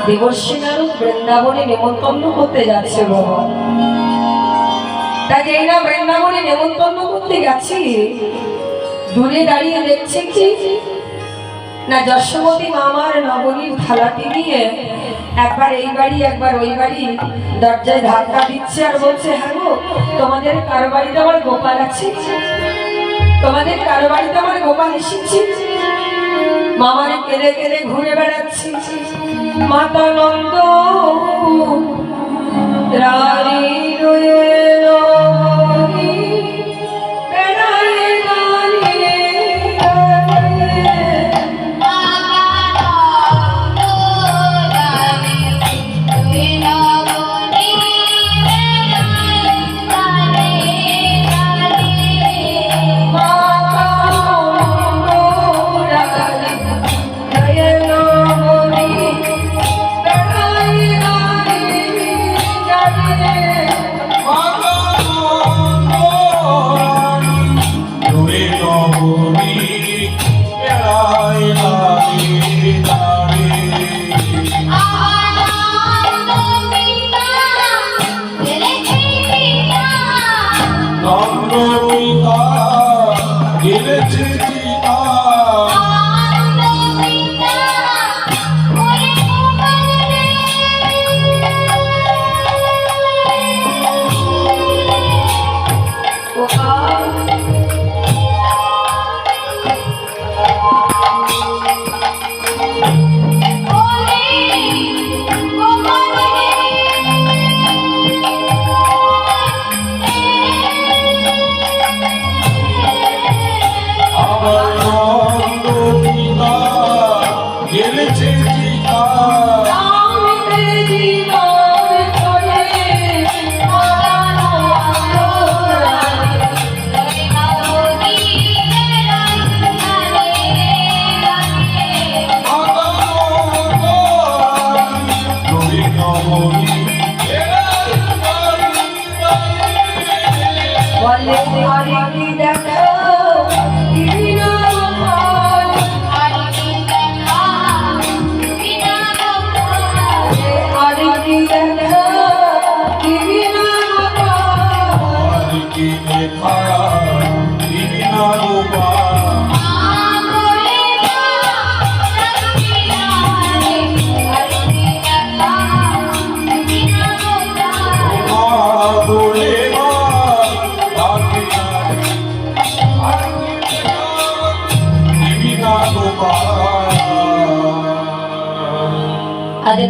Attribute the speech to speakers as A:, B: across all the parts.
A: দেবর্ষী নারদ বৃন্দাবনে নেমন্তন্ন করতে যাচ্ছে বাবা। তাই যেই না বৃন্দাবনে নেমন্তন্ন করতে গেছি, দূরে দাঁড়িয়ে দেখছে কি না যশোমতী মামার নবনীর থালাটি নিয়ে একবার এই বাড়ি একবার ওই বাড়ি দরজায় ধাক্কা দিচ্ছে আর বলছে, হ্যাঁ গো, তোমাদের কারো বাড়িতে আমার গোপাল আছে, তোমাদের কারো বাড়িতে আমার গোপাল এসেছে। মামারে কেঁদে কেঁদে ঘুরে বেড়াচ্ছি, মাতা নন্দ রানী রয়ে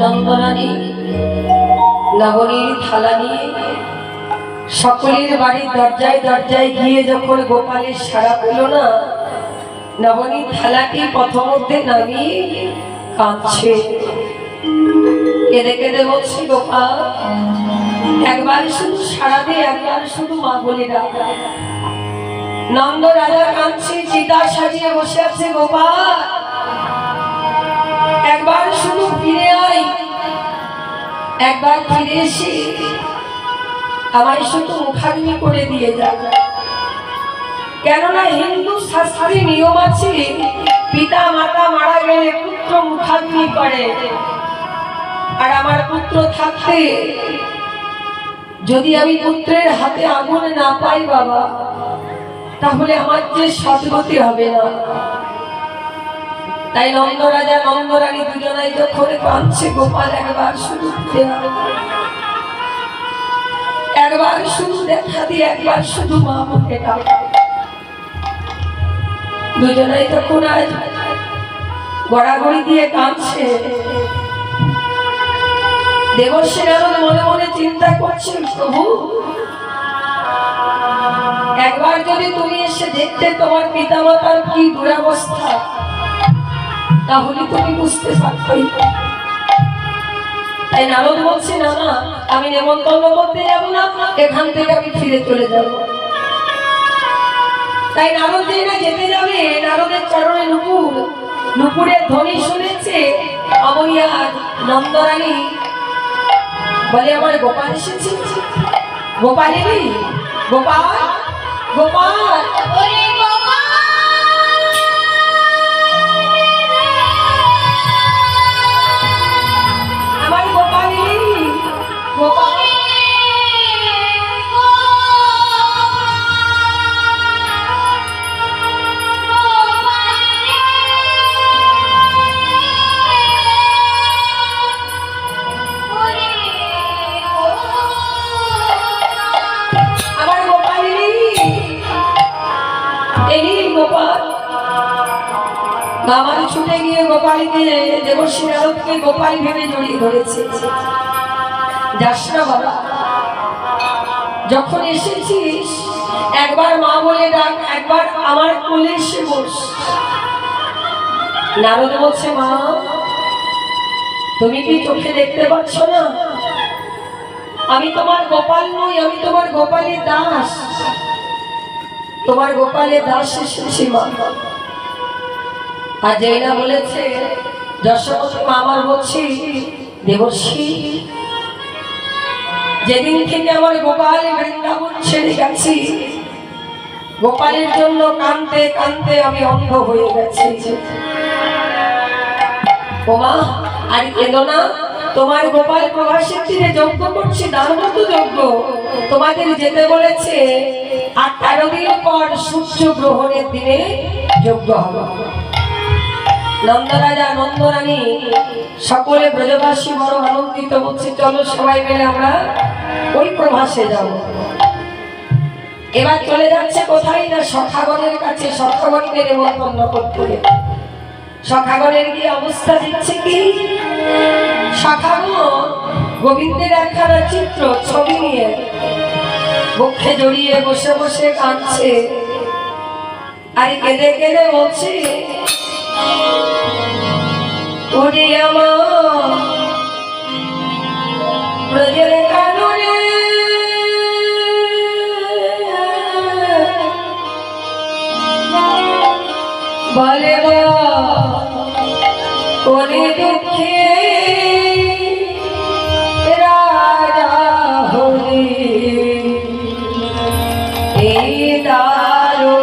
A: নন্দরানী নবনীর থালা নিয়ে সকলের বাড়ির দরজায় দরজায় গিয়ে যখন গোপালের সাড়া পেল না, নবনীর থালাটি প্রথমতে নামিয়ে কাঁদছে, কেঁদে কেঁদে বলছি, গোপাল একবার শুধু সাড়া দে, একবার শুধু মা বলে ডাক। নন্দ রাজা কাঁদছে, চিতা সাজিয়ে বসে আছে, গোপাল একবার শুধু ফিরে আয়, একবার ফিরে এসে আমায় শুধু মুখাগ্নি করে দিয়ে যা। কেননা হিন্দু শাস্ত্রে নিয়ম আছে, পিতা মাতা মারা গেলে পুত্র মুখাগ্নি করে, আর আমার পুত্র থাকতে যদি আমি পুত্রের হাতে আগুন না পাই বাবা, তাহলে আমার যে সদ্গতি হবে না। তাই নন্দ রাজা নন্দরানী দুজনাই যখন কাঁদছে, গোপাল একবার শুধু একবার শুধু দেখা দিয়ে, একবার শুধু মা মুখে ডাক। দুজনাই তখন আজ গড়াগড়ি দিয়ে কাঁদছে। দেবর্ষী নারদ মনে মনে চিন্তা করছে, প্রভু একবার যদি তুমি এসে দেখতে তোমার পিতা মাতার কি দুরবস্থা, তাহলে তুমি বুঝতে পারতে। তাই নারদ বলছে, না না, আমি নেমন্তন্ন করতে যাব না, এখান থেকে আমি ফিরে চলে যাব। তাই নারদ যে না যেতে যাবে, নারদের চরণে নুপুর, নুপুরের ধ্বনি শুনেছে। অমনিয়া নন্দরানী বলে, আমার গোপাল এসেছে। গোপালেরই গোপাল গোপাল আমার ছুটে গিয়ে গোপালকে দেবশ্রী নারদকে গোপাল ভেবে জড়িয়ে ধরেছে। যাস না বাবা, যখন এসেছিস একবার মা বলে ডাক, একবার আমার কোলে এসে বস। নারদ বলছে, মা তুমি কি চোখে দেখতে পাচ্ছ না? আমি তোমার গোপাল নই, আমি তোমার গোপালের দাস। তোমার গোপালের দাস এসেছি মা। আর যেই না বলেছে যশোমতী মা, আমার বলছি দেবর্ষী, যেদিন থেকে আমার গোপাল বৃন্দাবন ছেড়ে গেছি, গোপালের জন্য কাঁদতে কাঁদতে আমি অন্ধ হয়ে গেছি। ও মা, আর কেঁদো না, তোমার গোপাল প্রভাসের তীরে যজ্ঞ করছে, দানবত যজ্ঞ। তোমাদের যেতে বলেছে, আর 13 দিন পর সূর্য গ্রহণের দিনে যজ্ঞ হবে। নন্দরাজা নন্দরানী সকলে ব্রজবাসী বড় আনন্দিত, বলছে চলো সবাই মিলে আমরা ওই প্রভাসে যাব। এবার চলে যাচ্ছে কোথায় না সখাগণের কাছে, সখাগণকে নেমন্তন্ন করতে। সখাগণের কি অবস্থা দিচ্ছে কি, সখাগণ গোবিন্দের একখানা চিত্র ছবি নিয়ে বুকে জড়িয়ে বসে বসে কাঁদছে। আর কেঁদে কেঁদে বলছে, ওরে আমার ব্রজের কাননে বলে ওরে দুঃখে রাজা হলে এই দারো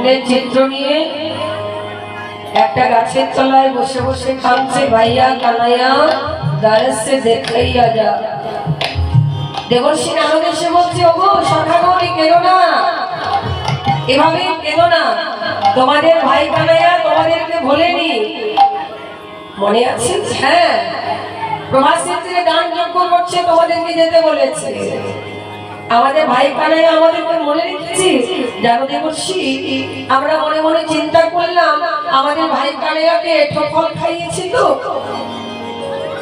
A: গোবিন্দের চিত্র নিয়ে একটা গাছের তলায় বসে বসে কাঁদছে, ভাইয়া কানাইয়া দারসে দেখাইয়া যা। দেবর্ষী নারদ এসে বলছে, ওগো সখাগণী কেঁদো না, এভাবে কেঁদো না, তোমাদের ভাই কানাইয়া তোমাদেরকে ভোলেনি। মনে আছে? হ্যাঁ, প্রভাস ক্ষেত্রে দান যজ্ঞ করছে, তোমাদেরকে যেতে বলেছে। আমাদের ভাই কানাইয়া আমাদেরকে মনে রেখেছি। জানো দেবর্ষী, আমরা মনে মনে চিন্তা করলাম আমাদের ভাই কানাইয়াকে এঁঠো ফল খাইয়েছি তো।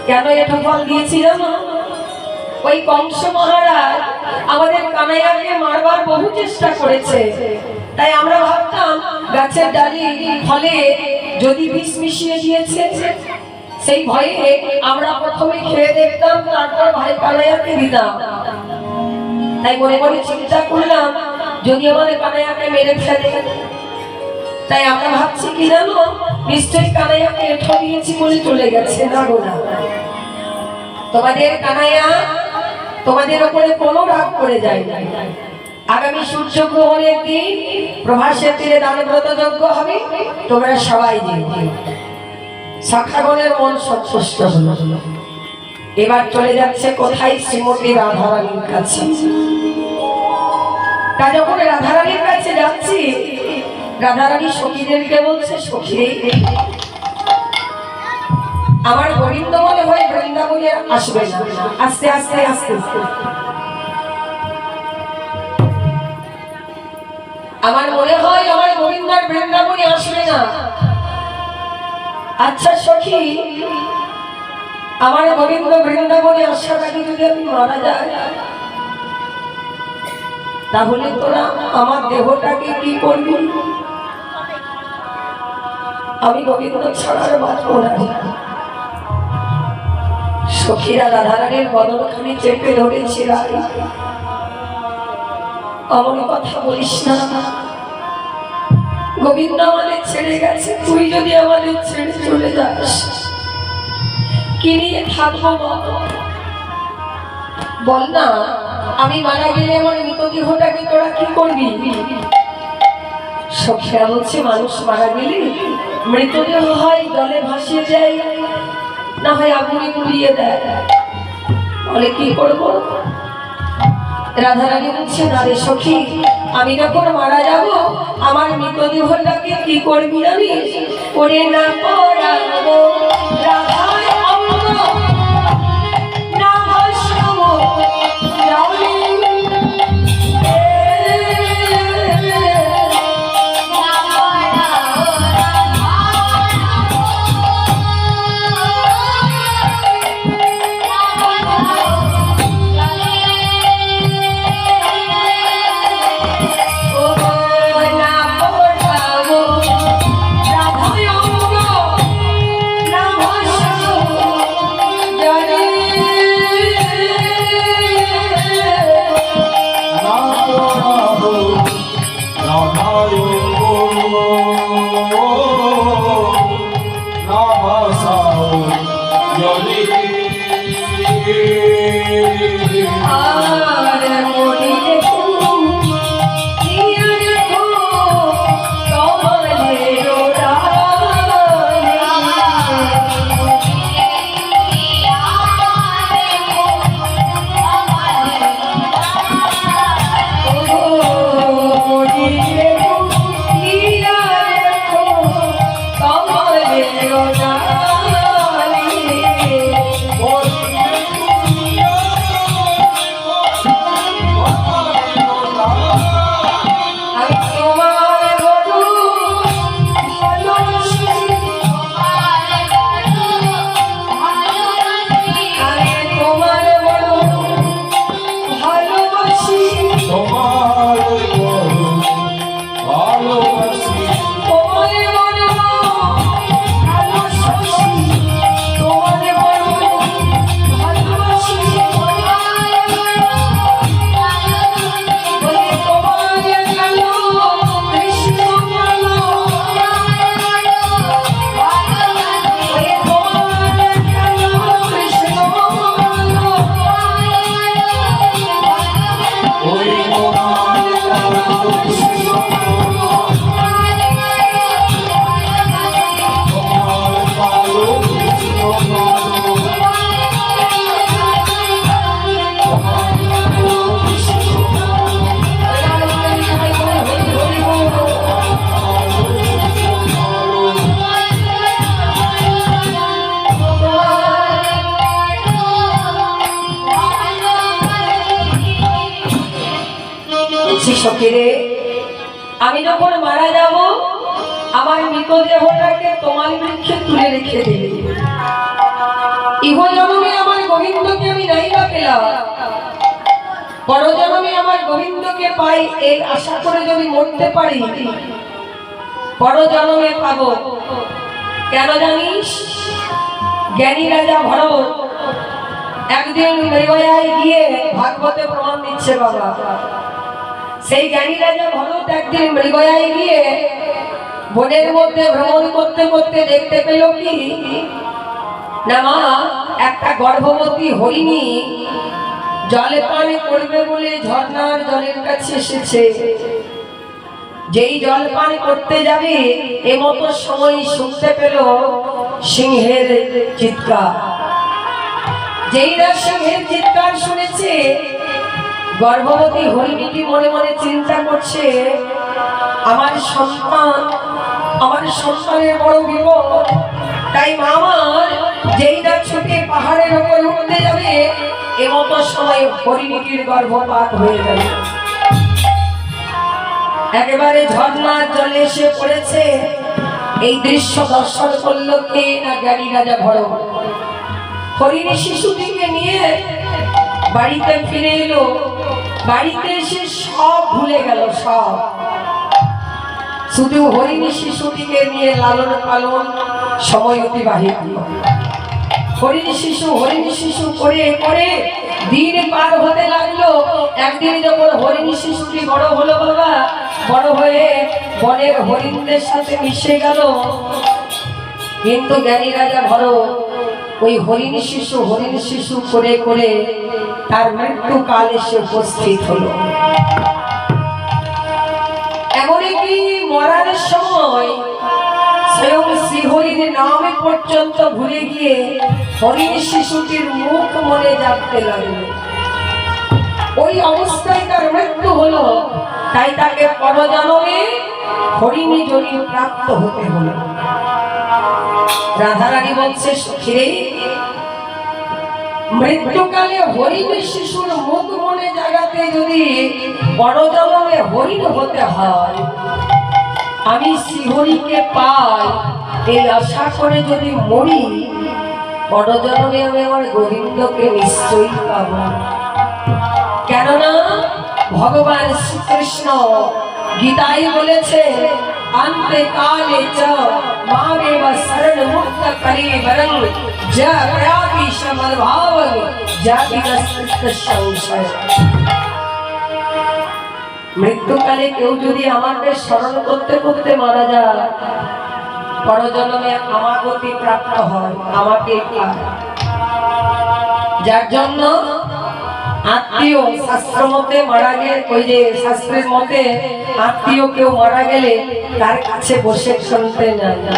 A: কেন এঁঠো ফল দিয়েছি জানো? ওই কংস মহারাজ আমাদের কানাইয়াকে মারবার বহু চেষ্টা করেছে, তাই আমরা ভাবতাম গাছের ডালি ফলে যদি বিষ মিশিয়ে দিয়েছে, সেই ভয়ে আমরা প্রথমে খেয়ে দেখতাম, তারপর ভাই কানাইয়াকে দিতাম। তাই মনে মনে চিন্তা করলাম যদি আমাদের কানাইয়াকে মেরে ফেলে, তাই আমরা ভাবছি কি জানো, নিশ্চয়ই কানাইয়াকে এঁঠো দিয়েছি বলে চলে গেছে। না গো না, তোমাদের কানাইয়া তোমাদের উপরে কোনো রাগ করে যায় না। আগামী সূর্যগ্রহণের দিন প্রভাসের তীরে দানব্রত যজ্ঞ হবে, তোমরা সবাই যাবে। সখাগণের মন সন্তুষ্ট হলো। এবার চলে যাচ্ছে কোথায়? শ্রীমতী রাধারানীর কাছে। তা যখন রাধারানীর কাছে যাচ্ছি, রাধারানী সখীদেরকে বলছে, সখী আমার গোবিন্দ মনে হয় বৃন্দাবনে আসবে না। আস্তে আস্তে আস্তে আমার মনে হয় আমার গোবিন্দ বৃন্দাবনে আসবে না। আচ্ছা সখী, আমার গোবিন্দ বৃন্দাবনে আসার আগে যদি আমি মারা যাই, তাহলে তোরা আমার দেহটাকে কি করবি? আমি গোবিন্দ ছাড়ার বাঁচব না। সখীরা রাধারানীর বদনখানি চেপে ধরেছিল, আমার কথা বলিস না, গোবিন্দ আমাদের ছেড়ে গেছে, তুই যদি আমাদের ছেড়ে চলে যাস কি নিয়ে থাকবো বল না? আমি মারা গেলে আমার মৃতদেহটাকে তোরা কি করবি? সখীরা বলছে, মানুষ মারা গেলে মৃতদেহ হয় জলে ভাসিয়ে যায়, না হয় আগুনে পুড়িয়ে দেয়, বলে কি করবো? রাধারানী বলছে, না রে সখী, আমি যখন মারা যাব আমার মৃতদেহটাকে কি করবি জানিস? ওরে না পড়াবো রাধায় অঙ্গ, না ভাসাবো রাউলি, না সখীরে, আমি যখন মারা যাব আমার মৃতদেহটাকে তোমার বৃক্ষে তুলে রেখে দেবে। ইহজন্মে আমার গোবিন্দকে আমি নাই বা পেলাম, পরজন্মে আমার গোবিন্দকে পাই এই আশা করে যদি মরতে পারি, পরজন্মে পাবো। কেন জানিস? জ্ঞানী রাজা ভরত একদিন মৃগয়ায় গিয়ে ভাগবতে প্রমাণ দিচ্ছে বাবা। সেই জ্ঞানী রাজা ভরত একদিন মৃগয়ায় গিয়ে বনের মধ্যে ভ্রমণ করতে করতে দেখতে পেল কি না মা, একটা গর্ভবতী হরিণী জলে পানি করবে বলে ঝর্ণার জলের কাছে এসেছে। যেই জল পান করতে যাবে এমতো সময় শুনতে পেল সিংহের চিৎকার। যেই না সিংহের চিৎকার শুনেছে, গর্ভবতী হরিণীটি মনে মনে চিন্তা করছে, আমার সন্তানের বড় বিপদ। তাই মামার যেই না ছুটে পাহাড়ের উপর উঠতে যাবে এমতো সময় হরিণীটির গর্ভপাত হয়ে যাবে। একেবারে ঝর্ণার জলে এসে পড়েছে। এই দৃশ্য দর্শন করলো কে না জ্ঞানী রাজা ভরত। হরিণী শিশুটিকে নিয়ে বাড়িতে ফিরে এলো। বাড়িতে এসে সব ভুলে গেল, সব শুধু হরিণী শিশুটিকে নিয়ে লালন পালন সময় অতিবাহিত। হরিণী শিশু করে করে দিন পার হতে লাগলো। একদিন যখন হরিণী শিশুটি বড় হলো বাবা, বড় হয়ে বনের হরিণদের সাথে মিশে গেল। কিন্তু জ্ঞানী রাজা ভরত ওই হরিণী শিশু করে করে তার মৃত্যু কাল এসে উপস্থিত হলো। এমনই কি মরার সময় স্বয়ং শ্রীহরির নামে পর্যন্ত ভুলে গিয়ে হরিণী শিশুটির মুখ মনে জাগতে লাগলো। ওই অবস্থায় তার মৃত্যু হলো। তাই তাকে পরজন্মে হরিণী জনি প্রাপ্ত হতে হলো। রাধারানী বলছে, সখীরে, মৃত্যুকালে হরিণী শিশুর মুখ মনে জাগাতে যদি পরজন্মে হরিণ হতে হয়, আমি শ্রীহরিকে পাই এই আশা করে যদি মরি, পরজন্মে আমি আমার গোবিন্দকে নিশ্চয়ই পাব। কেননা ভগবান শ্রীকৃষ্ণ গীতায় বলেছে, अन्ते काले च मामेव शरण मुक्त करे वरं जयाति समर्भाव जाति संशय। মৃত্যুকালে কেউ যদি আমাকে স্মরণ করতে করতে মারা যায়, পরজন্মে আমার গতি প্রাপ্ত হয়, আমাকে পায়। যার জন্য আত্মীয় শাস্ত্র মতে মারা গেলে, ওই যে শাস্ত্রের মতে আত্মীয় কেউ মারা গেলে তার কাছে বসে শুনতে যায় না।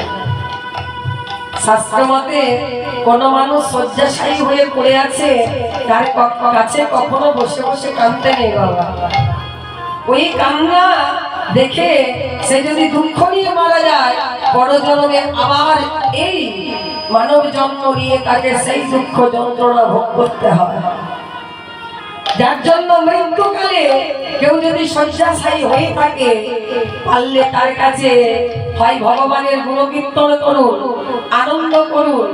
A: শাস্ত্র মতে কোন মানুষ শয্যাশায়ী হয়ে পড়ে আছে, তার কাছে কখনো বসে বসে কাঁদতে নেই বাবা। ওই কান্না দেখে সে যদি দুঃখ নিয়ে মারা যায়, পরজন্মে আবার এই মানব জন্ম নিয়ে তাকে সেই দুঃখ যন্ত্রণা ভোগ করতে হয়। যার জন্য মৃত্যুকালে কেউ যদি শয্যাশায়ী হয়ে থাকে, পারলে তার কাছে হয় ভগবানের গুণকীর্তন করুন, আনন্দ করুন,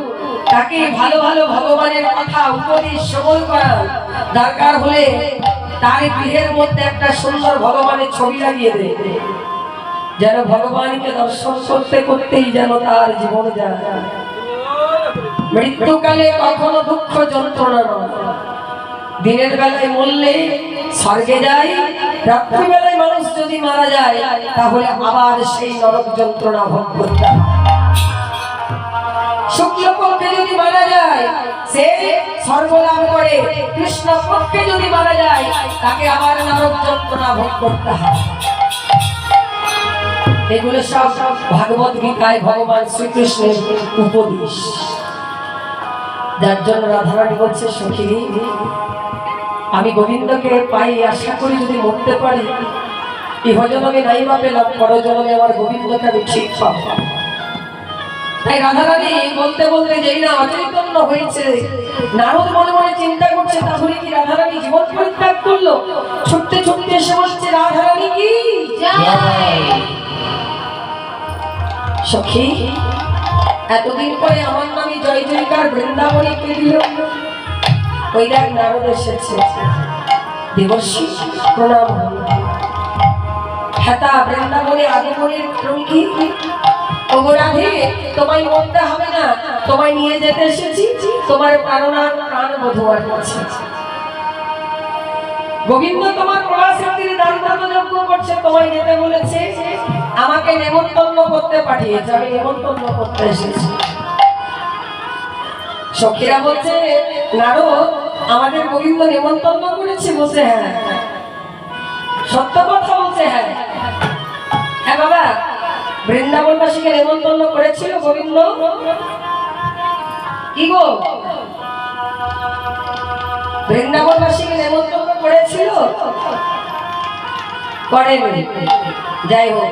A: তাকে ভালো ভালো ভগবানের কথা উপদেশ শ্রবণ করান। দরকার হলে তার গৃহের মধ্যে একটা সুন্দর ভগবানের ছবি লাগিয়ে দেয়, যেন ভগবানকে দর্শন করতে করতেই যেন তার জীবন যায়। মৃত্যুকালে কখনো দুঃখ যন্ত্রণা নয়। দিনের বেলায় মরলে স্বর্গে যায়, রাত্রিবেলায় মানুষ যদি মারা যায় তাহলে আবার সেই নরক যন্ত্রণা ভোগ করতে হয়। শুক্লপক্ষে যদি মারা যায় সে স্বর্গ লাভ করে, কৃষ্ণ পক্ষে যদি মারা যায় তাকে আবার নরক যন্ত্রণা ভোগ করতে হয়। এগুলো সব ভাগবত গীতায় ভগবান শ্রীকৃষ্ণের উপদেশ। যার জন্য রাধারানী বলছে, সখী, আমি গোবিন্দকে পাই আশা করি যদি মরতে পারি, ইহজন্মে নাই বা পেলাম, পরজন্মে আমার গোবিন্দকে আমি ঠিক পাবো। তাই রাধারানী বলতে বলতে যেই না অচৈতন্য হয়েছে, নারদ মনে মনে চিন্তা করছে তাহলে কি রাধারানী জীবন পরিত্যাগ করলো? ছুটতে ছুটতে এসে বলছে রাধারানী কি সখী, এতদিন পরে আমার নামে জয় জয়কার বৃন্দাবনে কে দিল? ওই দেখ নারদ এসেছে। দেবর্ষি প্রণাম। হেতা বৃন্দাবনে আগমনের ক্রম কি? ওগো রাধে, তোমায় মরতে হবে না, তোমায় নিয়ে যেতে এসেছি তোমার প্রাণনাথ প্রাণ বধুয়ার কাছে। গোবিন্দ তোমার প্রবাসের তীরে দান যজ্ঞ করছে, তোমায় যেতে বলেছে, আমাকে নেমন্তন্ন করতে পাঠিয়েছে, আমি নেমন্তন্ন করতে এসেছি। সখীরা বলছে নারদ, আমাদের গোবিন্দ নেমন্তন্ন করেছে? বলছে হ্যাঁ। সত্য কথা বলছে? হ্যাঁ। হ্যাঁ বাবা, বৃন্দাবনবাসীকে নেমন্তন্ন করেছিল গোবিন্দ। কি গো, বৃন্দাবনবাসীকে নেমন্তন্ন করেছিল? করেনি। যাই হোক,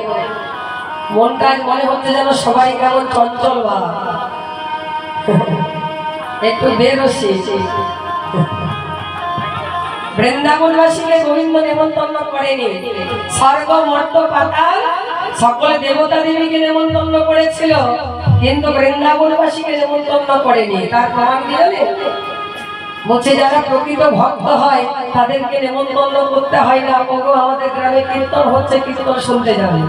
A: মনটা মনে হচ্ছে যেন সবাই কেমন চঞ্চল বা একটু বেরোসি। বৃন্দাবনবাসীকে গোবিন্দ নেমন্তন্ন করেনি। স্বর্গ মর্ত পাতাল সকল দেবতা দেবীকে নেমন্তন্ন করেছিল, কিন্তু বৃন্দাবনবাসীকে নেমন্তন্ন করেনি। তার প্রমাণ কি জানেন? বলছে যারা প্রকৃত ভক্ত হয় তাদেরকে নেমন্তন্ন করতে হয় না। ওগো আমাদের গ্রামে কীর্তন হচ্ছে, কীর্তন শুনতে যাবে,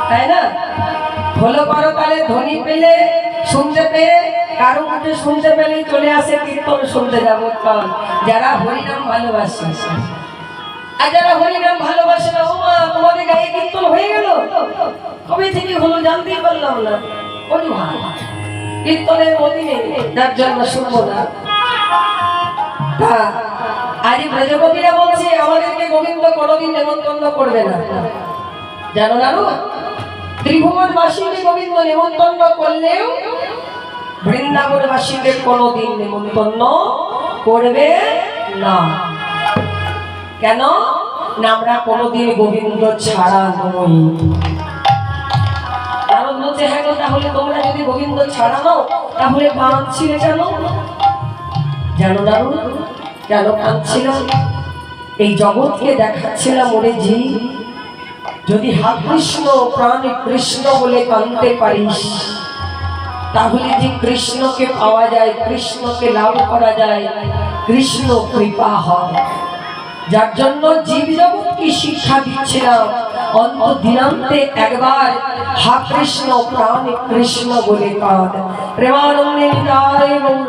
A: তাই না? হলো পরকালে ধনী পেলে শুনতে পেয়ে কারো মুখে শুনতে পেলেই চলে আসে কীর্তন শুনতে যাবো। যারা হরিনাম ভালোবাসে, আর যারা হরিনাম ভালোবাসে না, ও মা তোমাদের গায়ে কীর্তন হয়ে গেল, কবে থেকে হলো জানতেই পারলাম না। ওই কীর্তনের মতি নেই, যার জন্য শুনবো না। আজ ব্রজগোপীরা বলছে আমাদেরকে গোবিন্দ কোনোদিন নেমন্তন্ন করবে না, জানো না? ত্রিভুবনবাসীকে গোবিন্দ নেমন্তন্ন করলেও বৃন্দাবনবাসীদের কোনোদিন নেমন্তন্ন করবে না। কেন না? আমরা কোনোদিন গোবিন্দ ছাড়া নই। কারণ বলছে হ্যাঁ গো, তাহলে তোমরা যদি গোবিন্দ ছাড়া নাও তাহলে কাঁদছিলে কেন? জানো না কেন কাঁদছিলাম? এই জগৎকে দেখাচ্ছিলাম ওরে জি, যদি হা কৃষ্ণ প্রাণ কৃষ্ণ বলে কাঁদতে পারিস তাহলে যে কৃষ্ণকে পাওয়া যায়, কৃষ্ণকে লাভ করা যায়, কৃষ্ণ কৃপা হয়। যার জন্য জীব জগৎকে শিক্ষা দিচ্ছিলাম, অন্তদিনান্তে একবার হা কৃষ্ণ প্রাণ কৃষ্ণ বলে কাঁদ। প্রেমানন্দে নিতাই গৌর।